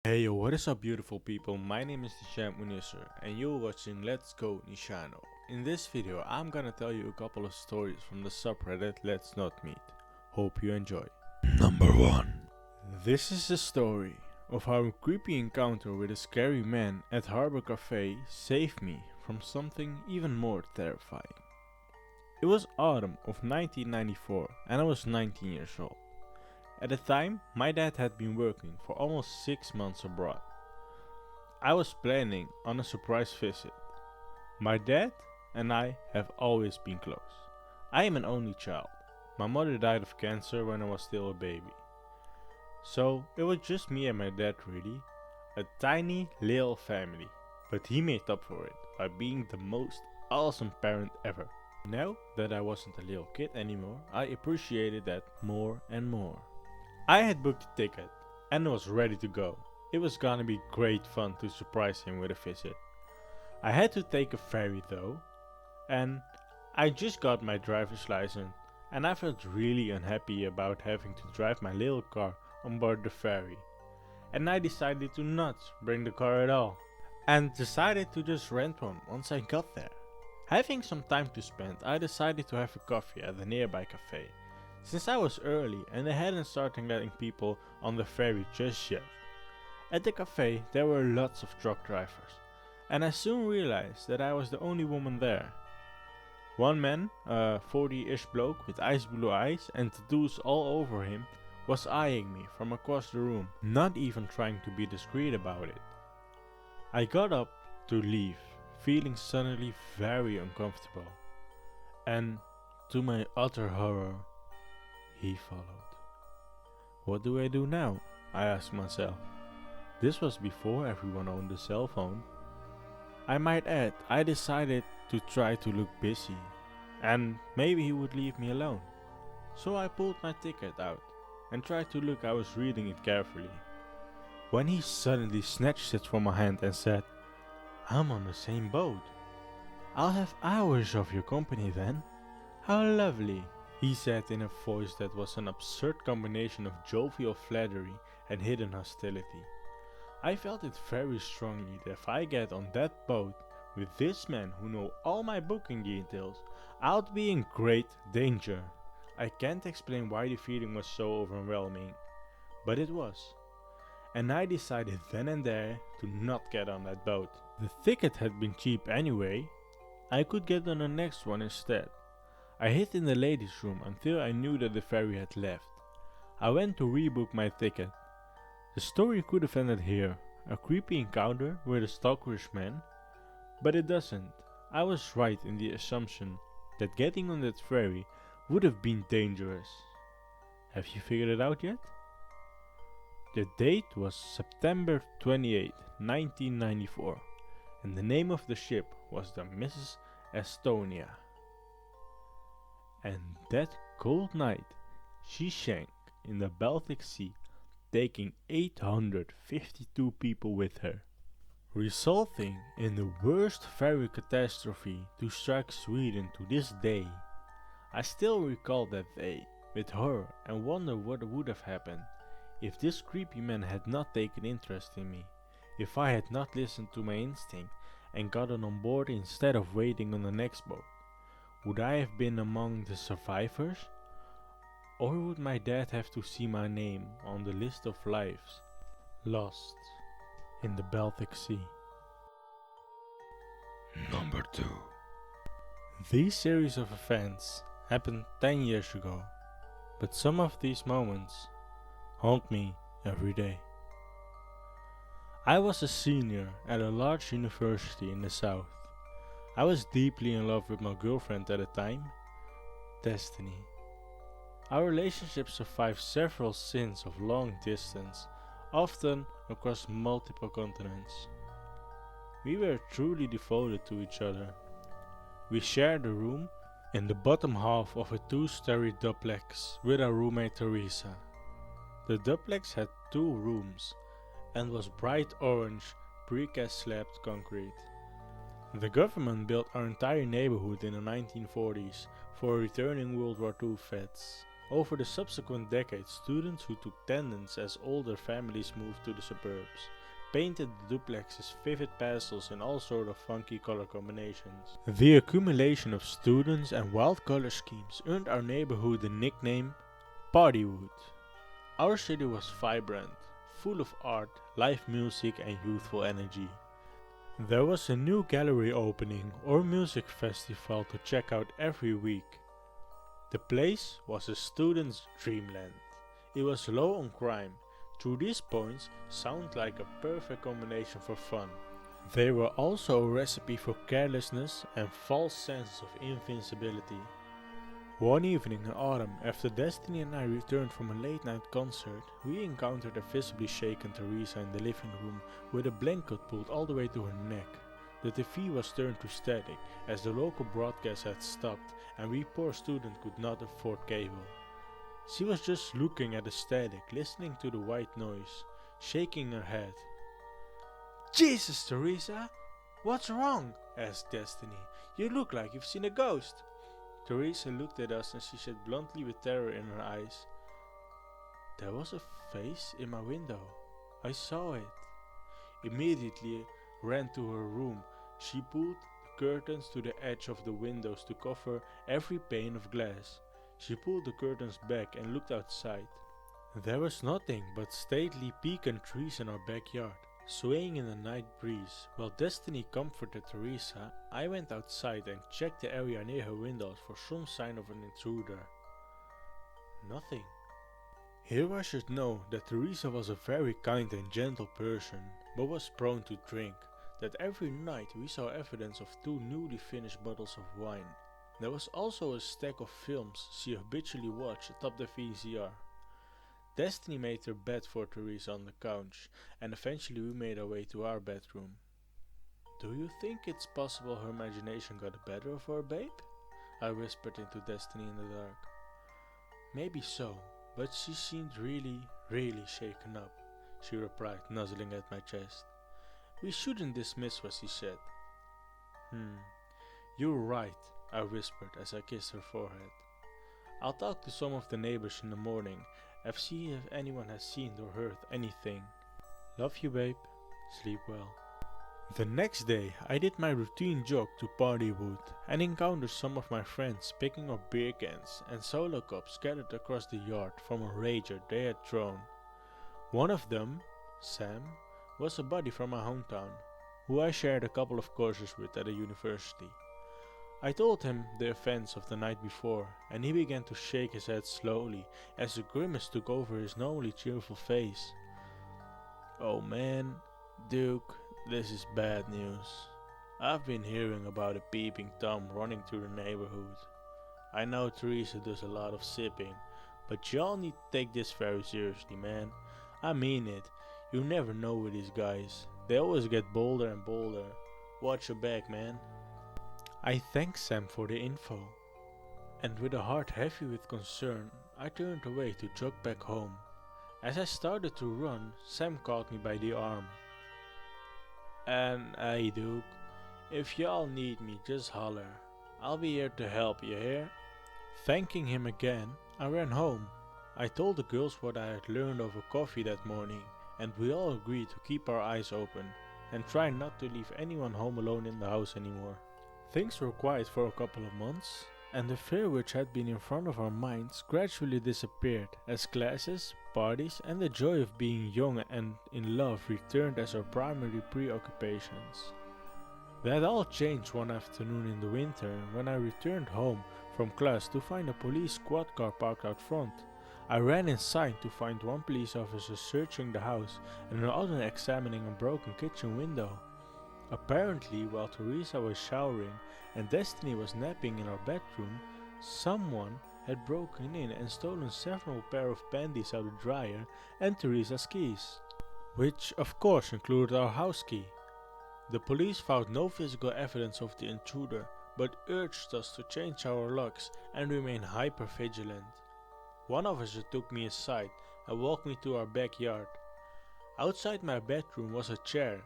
Hey yo, what is up beautiful people, my name is letsNotMeet and you're watching Let's Go Nishano. In this video I'm gonna tell you a couple of stories from the subreddit Let's Not Meet. Hope you enjoy. Number 1. This is the story of how a creepy encounter with a scary man at Harbor Cafe saved me from something even more terrifying. It was autumn of 1994 and I was 19 years old. At the time, my dad had been working for almost 6 months abroad. I was planning on a surprise visit. My dad and I have always been close. I am an only child. My mother died of cancer when I was still a baby. So it was just me and my dad really. A tiny little family. But he made up for it by being the most awesome parent ever. Now that I wasn't a little kid anymore, I appreciated that more and more. I had booked a ticket and was ready to go. It was gonna be great fun to surprise him with a visit. I had to take a ferry though, and I just got my driver's license and I felt really unhappy about having to drive my little car on board the ferry. And I decided to not bring the car at all and decided to just rent one once I got there. Having some time to spend, I decided to have a coffee at a nearby cafe. Since I was early and they hadn't started letting people on the ferry just yet. At the cafe there were lots of truck drivers, and I soon realized that I was the only woman there. One man, a 40-ish bloke with ice blue eyes and tattoos all over him, was eyeing me from across the room, not even trying to be discreet about it. I got up to leave, feeling suddenly very uncomfortable, and to my utter horror, he followed. What do I do now? I asked myself. This was before everyone owned a cell phone. I might add, I decided to try to look busy, and maybe he would leave me alone. So I pulled my ticket out and tried to look I was reading it carefully. When he suddenly snatched it from my hand and said, "I'm on the same boat. I'll have hours of your company then. How lovely," he said in a voice that was an absurd combination of jovial flattery and hidden hostility. I felt it very strongly that if I get on that boat with this man who know all my booking details, I'd be in great danger. I can't explain why the feeling was so overwhelming, but it was. And I decided then and there to not get on that boat. The ticket had been cheap anyway. I could get on the next one instead. I hid in the ladies' room until I knew that the ferry had left. I went to rebook my ticket. The story could have ended here, a creepy encounter with a stalkerish man, but it doesn't. I was right in the assumption that getting on that ferry would have been dangerous. Have you figured it out yet? The date was September 28, 1994, and the name of the ship was the Mrs. Estonia. And that cold night, she sank in the Baltic Sea, taking 852 people with her, resulting in the worst ferry catastrophe to strike Sweden to this day. I still recall that day with horror and wonder what would have happened if this creepy man had not taken interest in me, if I had not listened to my instinct and gotten on board instead of waiting on the next boat. Would I have been among the survivors? Or would my dad have to see my name on the list of lives lost in the Baltic Sea? Number 2. These series of events happened 10 years ago, but some of these moments haunt me every day. I was a senior at a large university in the south. I was deeply in love with my girlfriend at the time, Destiny. Our relationship survived several stints of long distance, often across multiple continents. We were truly devoted to each other. We shared a room in the bottom half of a two-story duplex with our roommate Teresa. The duplex had 2 rooms and was bright orange precast slabbed concrete. The government built our entire neighborhood in the 1940s for returning World War II vets. Over the subsequent decades, students who took attendance as older families moved to the suburbs, painted the duplexes vivid pastels in all sorts of funky color combinations. The accumulation of students and wild color schemes earned our neighborhood the nickname Partywood. Our city was vibrant, full of art, live music and youthful energy. There was a new gallery opening or music festival to check out every week. The place was a student's dreamland. It was low on crime. Through these points sound like a perfect combination for fun. They were also a recipe for carelessness and false sense of invincibility. One evening in autumn, after Destiny and I returned from a late night concert, we encountered a visibly shaken Teresa in the living room with a blanket pulled all the way to her neck. The TV was turned to static as the local broadcast had stopped and we poor students could not afford cable. She was just looking at the static, listening to the white noise, shaking her head. "Jesus, Teresa! What's wrong?" asked Destiny. "You look like you've seen a ghost." Teresa looked at us and she said bluntly with terror in her eyes, "There was a face in my window. I saw it." Immediately ran to her room. She pulled the curtains to the edge of the windows to cover every pane of glass. She pulled the curtains back and looked outside. There was nothing but stately pecan trees in our backyard, swaying in the night breeze. While Destiny comforted Teresa, I went outside and checked the area near her windows for some sign of an intruder. Nothing. Here I should know that Teresa was a very kind and gentle person, but was prone to drink. That every night we saw evidence of 2 newly finished bottles of wine. There was also a stack of films she habitually watched atop the VCR. Destiny made her bed for Teresa on the couch, and eventually we made our way to our bedroom. "Do you think it's possible her imagination got the better of her, babe?" I whispered into Destiny in the dark. "Maybe so, but she seemed really shaken up," she replied, nuzzling at my chest. "We shouldn't dismiss what she said." You're right," I whispered as I kissed her forehead. "I'll talk to some of the neighbors in the morning and see if anyone has seen or heard anything. Love you, babe. Sleep well." The next day, I did my routine jog to Partywood and encountered some of my friends picking up beer cans and solo cups scattered across the yard from a rager they had thrown. One of them, Sam, was a buddy from my hometown, who I shared a couple of courses with at a university. I told him the events of the night before, and he began to shake his head slowly as a grimace took over his normally cheerful face. "Oh man, Duke, this is bad news. I've been hearing about a peeping Tom running through the neighborhood. I know Teresa does a lot of sipping, but y'all need to take this very seriously, man. I mean it. You never know with these guys. They always get bolder and bolder. Watch your back, man." I thanked Sam for the info, and with a heart heavy with concern, I turned away to jog back home. As I started to run, Sam caught me by the arm. "And hey Duke, if y'all need me, just holler. I'll be here to help, you hear?" Thanking him again, I ran home. I told the girls what I had learned over coffee that morning, and we all agreed to keep our eyes open and try not to leave anyone home alone in the house anymore. Things were quiet for a couple of months, and the fear which had been in front of our minds gradually disappeared as classes, parties, and the joy of being young and in love returned as our primary preoccupations. That all changed one afternoon in the winter when I returned home from class to find a police squad car parked out front. I ran inside to find one police officer searching the house and another examining a broken kitchen window. Apparently, while Teresa was showering and Destiny was napping in our bedroom, someone had broken in and stolen several pair of panties out of the dryer and Teresa's keys, which of course included our house key. The police found no physical evidence of the intruder, but urged us to change our locks and remain hyper vigilant. One officer took me aside and walked me to our backyard. Outside my bedroom was a chair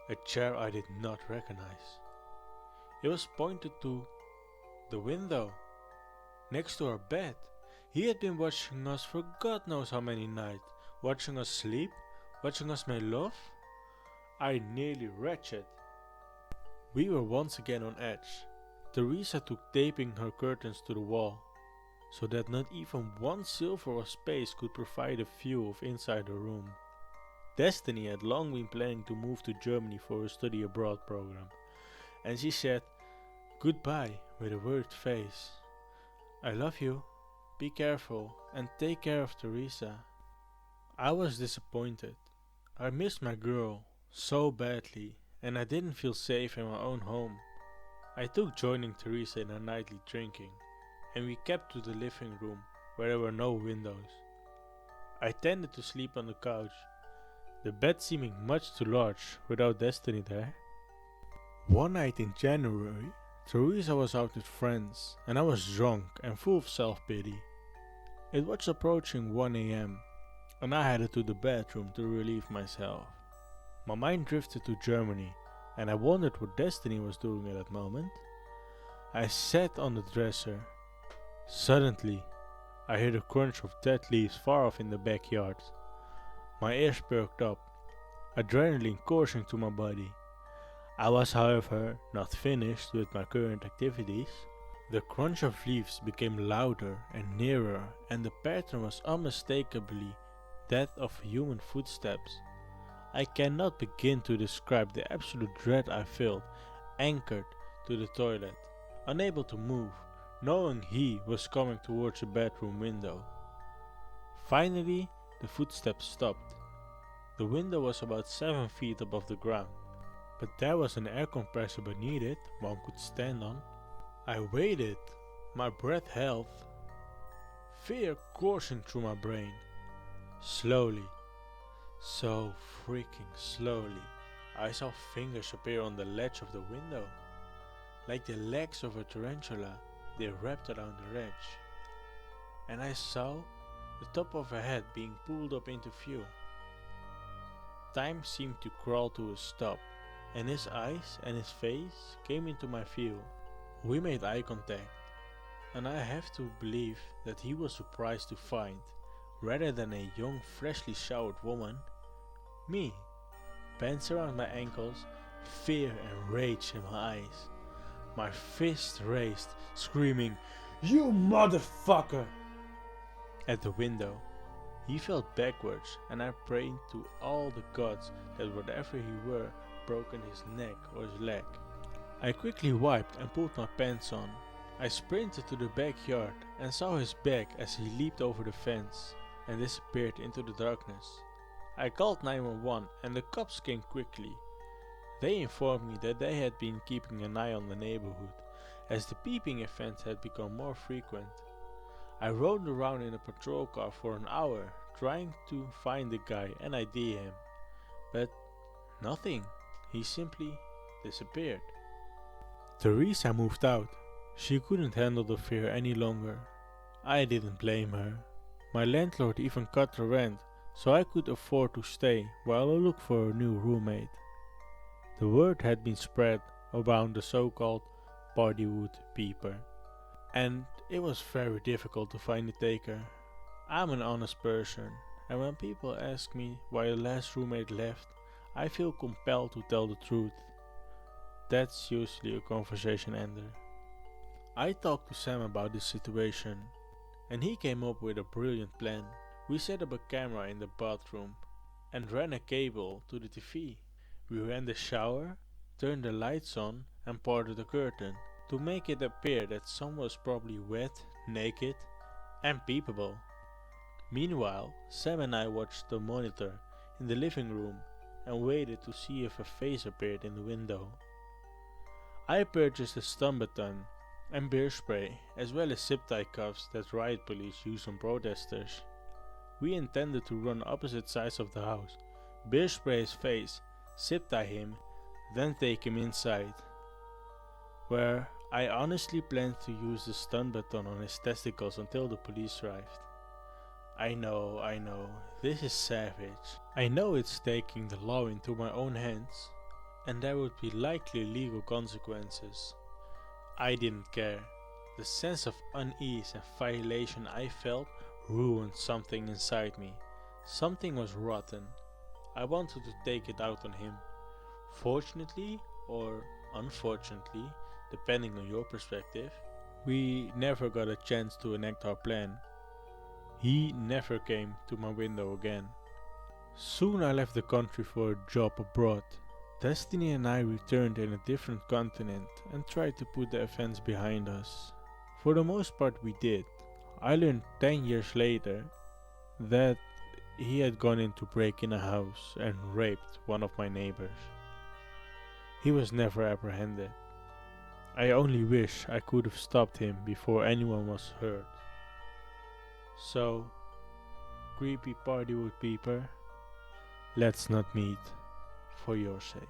I did not recognize. It was pointed to the window next to our bed. He had been watching us for God knows how many nights, watching us sleep, watching us make love. I nearly wretched. We were once again on edge. Teresa took taping her curtains to the wall, so that not even one silver or space could provide a view of inside the room. Destiny had long been planning to move to Germany for a study abroad program, and she said goodbye with a worried face. I love you, be careful, and take care of Teresa. I was disappointed. I missed my girl so badly, and I didn't feel safe in my own home. I took joining Teresa in her nightly drinking, and we kept to the living room where there were no windows. I tended to sleep on the couch, the bed seeming much too large without Destiny there. One night in January, Teresa was out with friends, and I was drunk and full of self-pity. It was approaching 1 AM, and I headed to the bathroom to relieve myself. My mind drifted to Germany, and I wondered what Destiny was doing at that moment. I sat on the dresser. Suddenly, I heard the crunch of dead leaves far off in the backyard. My ears perked up, adrenaline coursing through my body. I was, however, not finished with my current activities. The crunch of leaves became louder and nearer, and the pattern was unmistakably that of human footsteps. I cannot begin to describe the absolute dread I felt, anchored to the toilet, unable to move, knowing he was coming towards the bedroom window. Finally, the footsteps stopped. The window was about 7 feet above the ground, but there was an air compressor beneath it one could stand on. I waited, my breath held, fear coursing through my brain. Slowly, so freaking slowly, I saw fingers appear on the ledge of the window. Like the legs of a tarantula, they wrapped around the ledge. And I saw the top of a head being pulled up into view. Time seemed to crawl to a stop, and his eyes and his face came into my view. We made eye contact, and I have to believe that he was surprised to find, rather than a young freshly showered woman, me, pants around my ankles, fear and rage in my eyes. My fist raised, screaming, "You motherfucker!" At the window. He fell backwards, and I prayed to all the gods that whatever he were, broken his neck or his leg. I quickly wiped and pulled my pants on. I sprinted to the backyard and saw his back as he leaped over the fence and disappeared into the darkness. I called 911 and the cops came quickly. They informed me that they had been keeping an eye on the neighborhood, as the peeping events had become more frequent. I rode around in a patrol car for an hour, trying to find the guy and ID him, but nothing. He simply disappeared. Teresa moved out. She couldn't handle the fear any longer. I didn't blame her. My landlord even cut the rent, so I could afford to stay while I looked for a new roommate. The word had been spread around the so-called Partywood peeper, and it was very difficult to find a taker. I'm an honest person, and when people ask me why the last roommate left, I feel compelled to tell the truth. That's usually a conversation ender. I talked to Sam about this situation, and he came up with a brilliant plan. We set up a camera in the bathroom and ran a cable to the TV. We ran the shower, turned the lights on, and parted the curtain to make it appear that someone was probably wet, naked, and peepable. Meanwhile, Sam and I watched the monitor in the living room and waited to see if a face appeared in the window. I purchased a stun baton and beer spray, as well as zip tie cuffs that riot police use on protesters. We intended to run opposite sides of the house, beer spray his face, zip tie him, then take him inside, where I honestly planned to use the stun baton on his testicles until the police arrived. I know, this is savage. I know it's taking the law into my own hands, and there would be likely legal consequences. I didn't care. The sense of unease and violation I felt ruined something inside me. Something was rotten. I wanted to take it out on him. Fortunately, or unfortunately, depending on your perspective, we never got a chance to enact our plan. He never came to my window again. Soon I left the country for a job abroad. Destiny and I returned in a different continent and tried to put the events behind us. For the most part we did. I learned 10 years later that he had gone in to break in a house and raped one of my neighbors. He was never apprehended. I only wish I could have stopped him before anyone was hurt. So, creepy partywood peeper, let's not meet for your sake.